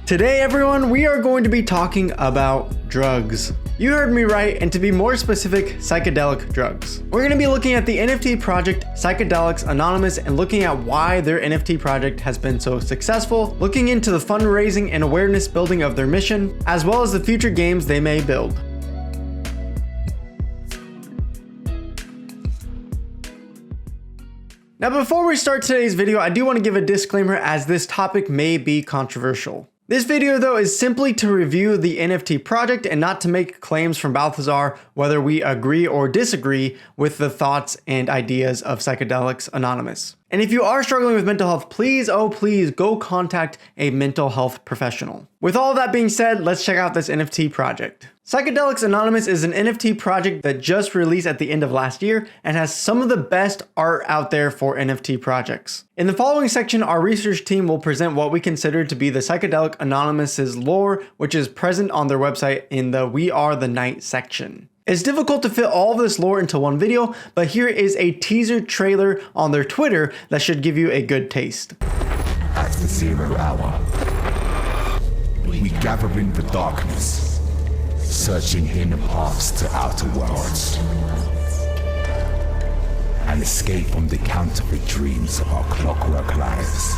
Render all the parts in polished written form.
Today, everyone, we are going to be talking about drugs. You heard me right, and to be more specific, psychedelic drugs. We're going to be looking at the NFT project Psychedelics Anonymous and looking at why their NFT project has been so successful, looking into the fundraising and awareness building of their mission, as well as the future games they may build. Now, before we start today's video, I do want to give a disclaimer as this topic may be controversial. This video though is simply to review the NFT project and not to make claims from Balthazar whether we agree or disagree with the thoughts and ideas of Psychedelics Anonymous. And if you are struggling with mental health, please go contact a mental health professional. With all that being said, let's check out this NFT project. Psychedelics Anonymous is an NFT project that just released at the end of last year and has some of the best art out there for NFT projects. In the following section, our research team will present what we consider to be the Psychedelic Anonymous's lore, which is present on their website in the We Are the Night section. It's difficult to fit all of this lore into one video, but here is a teaser trailer on their Twitter that should give you a good taste. At the 0 hour, we gather in the darkness, searching inner paths to outer worlds, and escape from the counterfeit dreams of our clockwork lives.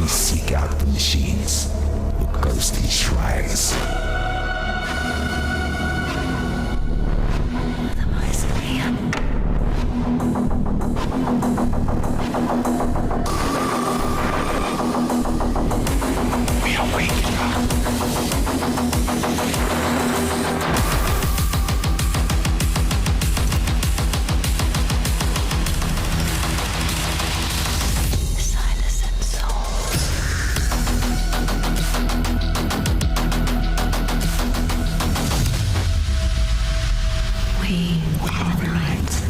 We seek out the machines, the ghostly shrines. We are waking up. Silas and souls. We are the night.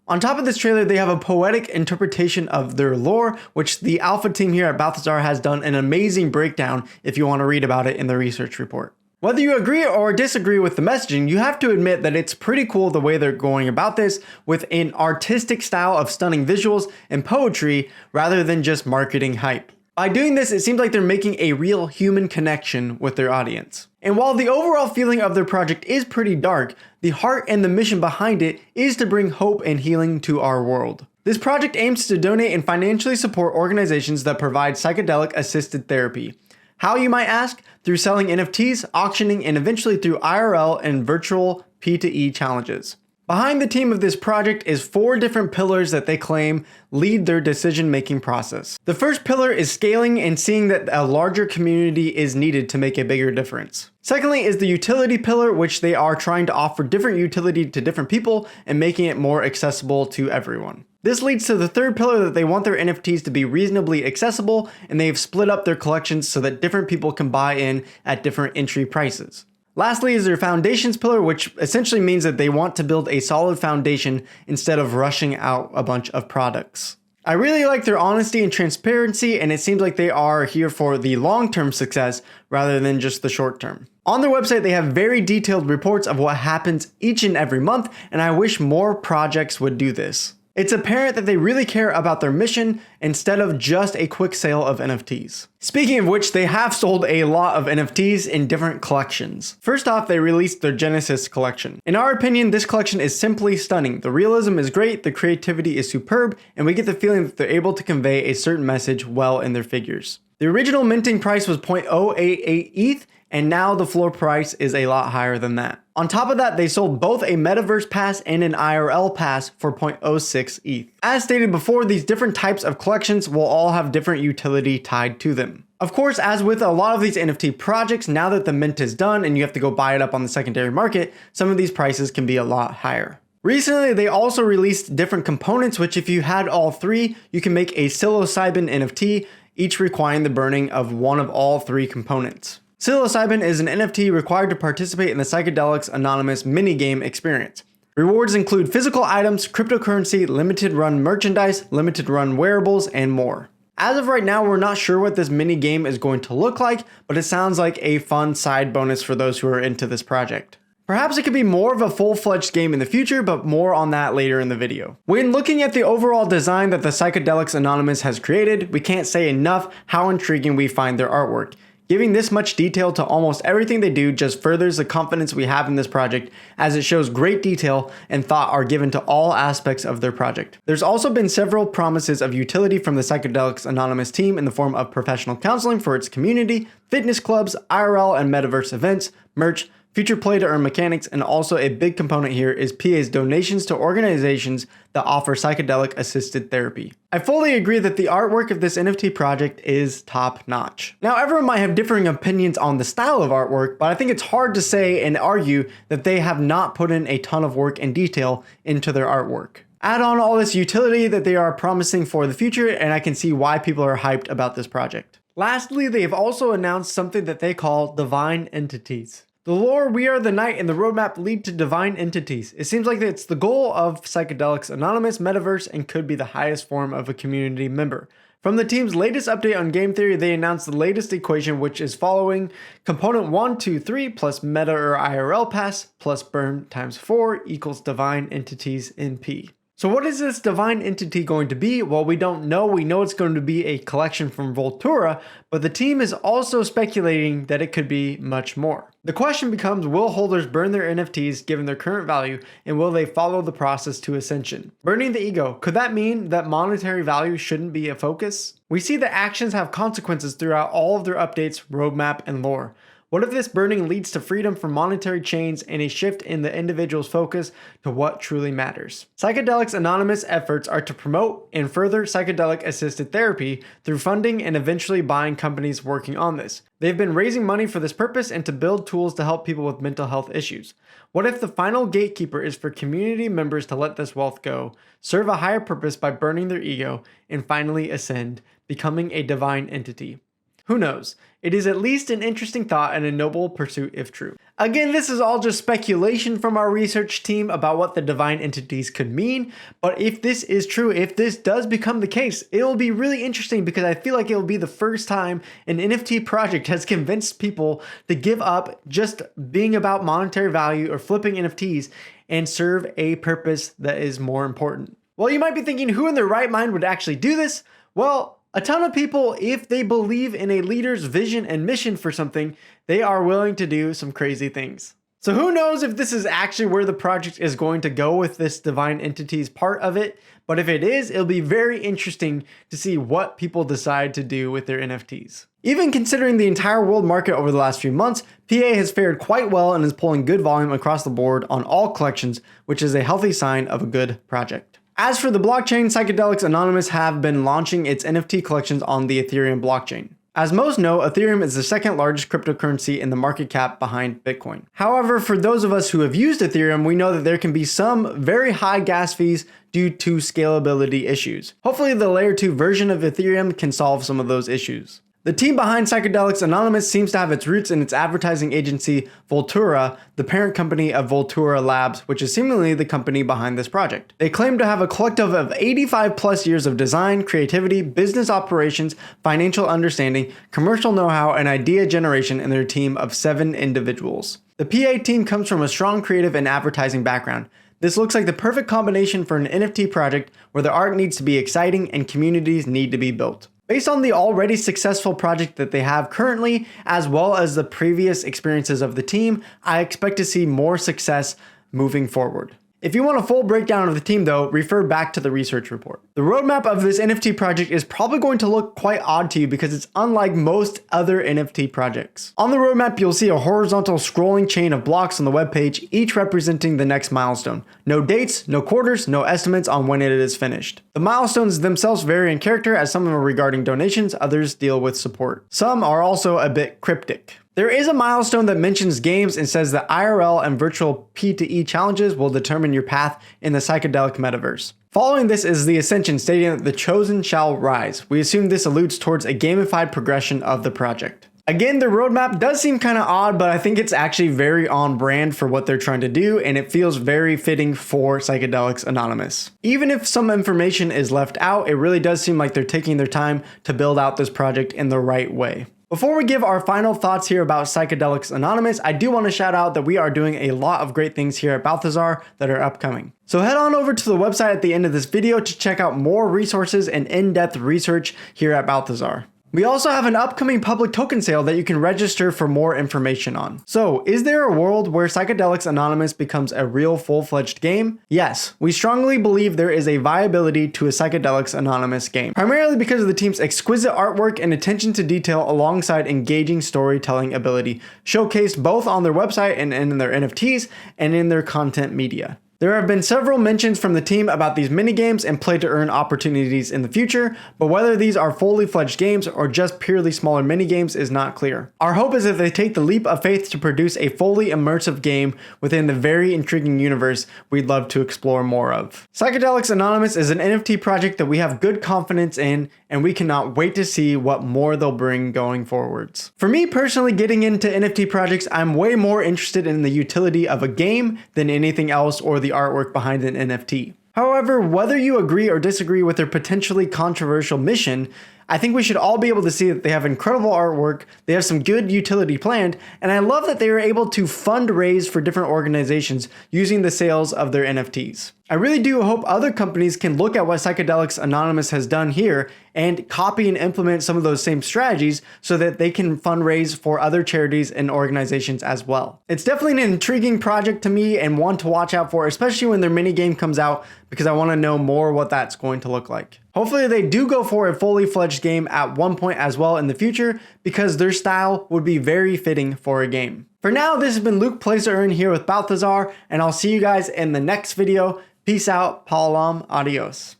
On top of this trailer, they have a poetic interpretation of their lore, which the alpha team here at Balthazar has done an amazing breakdown if you want to read about it in the research report. Whether you agree or disagree with the messaging, you have to admit that it's pretty cool the way they're going about this with an artistic style of stunning visuals and poetry rather than just marketing hype. By doing this, it seems like they're making a real human connection with their audience. And while the overall feeling of their project is pretty dark, the heart and the mission behind it is to bring hope and healing to our world. This project aims to donate and financially support organizations that provide psychedelic assisted therapy. How, you might ask? Through selling NFTs, auctioning, and eventually through IRL and virtual P2E challenges. Behind the team of this project is 4 different pillars that they claim lead their decision-making process. The first pillar is scaling and seeing that a larger community is needed to make a bigger difference. Secondly is the utility pillar, which they are trying to offer different utility to different people and making it more accessible to everyone. This leads to the third pillar that they want their NFTs to be reasonably accessible, and they've split up their collections so that different people can buy in at different entry prices. Lastly is their foundations pillar, which essentially means that they want to build a solid foundation instead of rushing out a bunch of products. I really like their honesty and transparency, and it seems like they are here for the long-term success rather than just the short-term. On their website, they have very detailed reports of what happens each and every month, and I wish more projects would do this. It's apparent that they really care about their mission instead of just a quick sale of NFTs. Speaking of which, they have sold a lot of NFTs in different collections. First off, they released their Genesis collection. In our opinion, this collection is simply stunning. The realism is great, the creativity is superb, and we get the feeling that they're able to convey a certain message well in their figures. The original minting price was 0.088 ETH, and now the floor price is a lot higher than that. On top of that, they sold both a Metaverse Pass and an IRL Pass for 0.06 ETH. As stated before, these different types of collections will all have different utility tied to them. Of course, as with a lot of these NFT projects, now that the mint is done and you have to go buy it up on the secondary market, some of these prices can be a lot higher. Recently, they also released different components, which if you had all 3, you can make a psilocybin NFT, each requiring the burning of one of all 3 components. Psilocybin is an NFT required to participate in the Psychedelics Anonymous minigame experience. Rewards include physical items, cryptocurrency, limited run merchandise, limited run wearables, and more. As of right now, we're not sure what this mini game is going to look like, but it sounds like a fun side bonus for those who are into this project. Perhaps it could be more of a full-fledged game in the future, but more on that later in the video. When looking at the overall design that the Psychedelics Anonymous has created, we can't say enough how intriguing we find their artwork. Giving this much detail to almost everything they do just furthers the confidence we have in this project, as it shows great detail and thought are given to all aspects of their project. There's also been several promises of utility from the Psychedelics Anonymous team in the form of professional counseling for its community, fitness clubs, IRL and metaverse events, merch, future play to earn mechanics, and also a big component here is PA's donations to organizations that offer psychedelic assisted therapy. I fully agree that the artwork of this NFT project is top notch. Now, everyone might have differing opinions on the style of artwork, but I think it's hard to say and argue that they have not put in a ton of work and detail into their artwork. Add on all this utility that they are promising for the future, and I can see why people are hyped about this project. Lastly, they have also announced something that they call divine entities. The lore We Are the Night and the roadmap lead to divine entities. It seems like it's the goal of Psychedelics Anonymous Metaverse and could be the highest form of a community member. From the team's latest update on game theory, they announced the latest equation, which is following component 1, 2, 3 plus meta or IRL pass plus burn times 4 equals divine entities in P. So what is this divine entity going to be? Well, we don't know. We know it's going to be a collection from Voltura, but the team is also speculating that it could be much more. The question becomes, will holders burn their NFTs given their current value, and will they follow the process to ascension? Burning the ego, could that mean that monetary value shouldn't be a focus? We see that actions have consequences throughout all of their updates, roadmap, and lore. What if this burning leads to freedom from monetary chains and a shift in the individual's focus to what truly matters? Psychedelics Anonymous efforts are to promote and further psychedelic assisted therapy through funding and eventually buying companies working on this. They've been raising money for this purpose and to build tools to help people with mental health issues. What if the final gatekeeper is for community members to let this wealth go, serve a higher purpose by burning their ego, and finally ascend, becoming a divine entity? Who knows? It is at least an interesting thought and a noble pursuit if true. Again, this is all just speculation from our research team about what the divine entities could mean, but if this is true, if this does become the case, it will be really interesting because I feel like it will be the first time an NFT project has convinced people to give up just being about monetary value or flipping NFTs and serve a purpose that is more important. Well, you might be thinking, who in their right mind would actually do this? Well, a ton of people, if they believe in a leader's vision and mission for something, they are willing to do some crazy things. So who knows if this is actually where the project is going to go with this divine entities part of it, but if it is, it'll be very interesting to see what people decide to do with their NFTs. Even considering the entire world market over the last few months, PA has fared quite well and is pulling good volume across the board on all collections, which is a healthy sign of a good project. As for the blockchain, Psychedelics Anonymous have been launching its NFT collections on the Ethereum blockchain. As most know, Ethereum is the second largest cryptocurrency in the market cap behind Bitcoin. However, for those of us who have used Ethereum, we know that there can be some very high gas fees due to scalability issues. Hopefully the layer 2 version of Ethereum can solve some of those issues. The team behind Psychedelics Anonymous seems to have its roots in its advertising agency Voltura, the parent company of Voltura Labs, which is seemingly the company behind this project. They claim to have a collective of 85 plus years of design, creativity, business operations, financial understanding, commercial know-how, and idea generation in their team of 7 individuals. The PA team comes from a strong creative and advertising background. This looks like the perfect combination for an NFT project where the art needs to be exciting and communities need to be built. Based on the already successful project that they have currently, as well as the previous experiences of the team, I expect to see more success moving forward. If you want a full breakdown of the team though, refer back to the research report. The roadmap of this NFT project is probably going to look quite odd to you because it's unlike most other NFT projects. On the roadmap, you'll see a horizontal scrolling chain of blocks on the webpage, each representing the next milestone. No dates, no quarters, no estimates on when it is finished. The milestones themselves vary in character, as some are regarding donations, others deal with support. Some are also a bit cryptic. There is a milestone that mentions games and says that IRL and virtual P2E challenges will determine your path in the psychedelic metaverse. Following this is the Ascension stating that the chosen shall rise. We assume this alludes towards a gamified progression of the project. Again, the roadmap does seem kind of odd, but I think it's actually very on brand for what they're trying to do, and it feels very fitting for Psychedelics Anonymous. Even if some information is left out, it really does seem like they're taking their time to build out this project in the right way. Before we give our final thoughts here about Psychedelics Anonymous, I do want to shout out that we are doing a lot of great things here at Balthazar that are upcoming. So head on over to the website at the end of this video to check out more resources and in-depth research here at Balthazar. We also have an upcoming public token sale that you can register for more information on. So, is there a world where Psychedelics Anonymous becomes a real full-fledged game? Yes, we strongly believe there is a viability to a Psychedelics Anonymous game, primarily because of the team's exquisite artwork and attention to detail alongside engaging storytelling ability, showcased both on their website and in their NFTs and in their content media. There have been several mentions from the team about these minigames and play-to-earn opportunities in the future, but whether these are fully fledged games or just purely smaller minigames is not clear. Our hope is that they take the leap of faith to produce a fully immersive game within the very intriguing universe we'd love to explore more of. Psychedelics Anonymous is an NFT project that we have good confidence in, and we cannot wait to see what more they'll bring going forwards. For me personally, getting into NFT projects, I'm way more interested in the utility of a game than anything else or the artwork behind an NFT. However, whether you agree or disagree with their potentially controversial mission, I think we should all be able to see that they have incredible artwork, they have some good utility planned, and I love that they are able to fundraise for different organizations using the sales of their NFTs. I really do hope other companies can look at what Psychedelics Anonymous has done here and copy and implement some of those same strategies so that they can fundraise for other charities and organizations as well. It's definitely an intriguing project to me and one to watch out for, especially when their minigame comes out, because I want to know more what that's going to look like. Hopefully they do go for a fully fledged game at one point as well in the future, because their style would be very fitting for a game. For now, this has been Luke Plays to Earn here with Balthazar, and I'll see you guys in the next video. Peace out, Pa'alam, adios.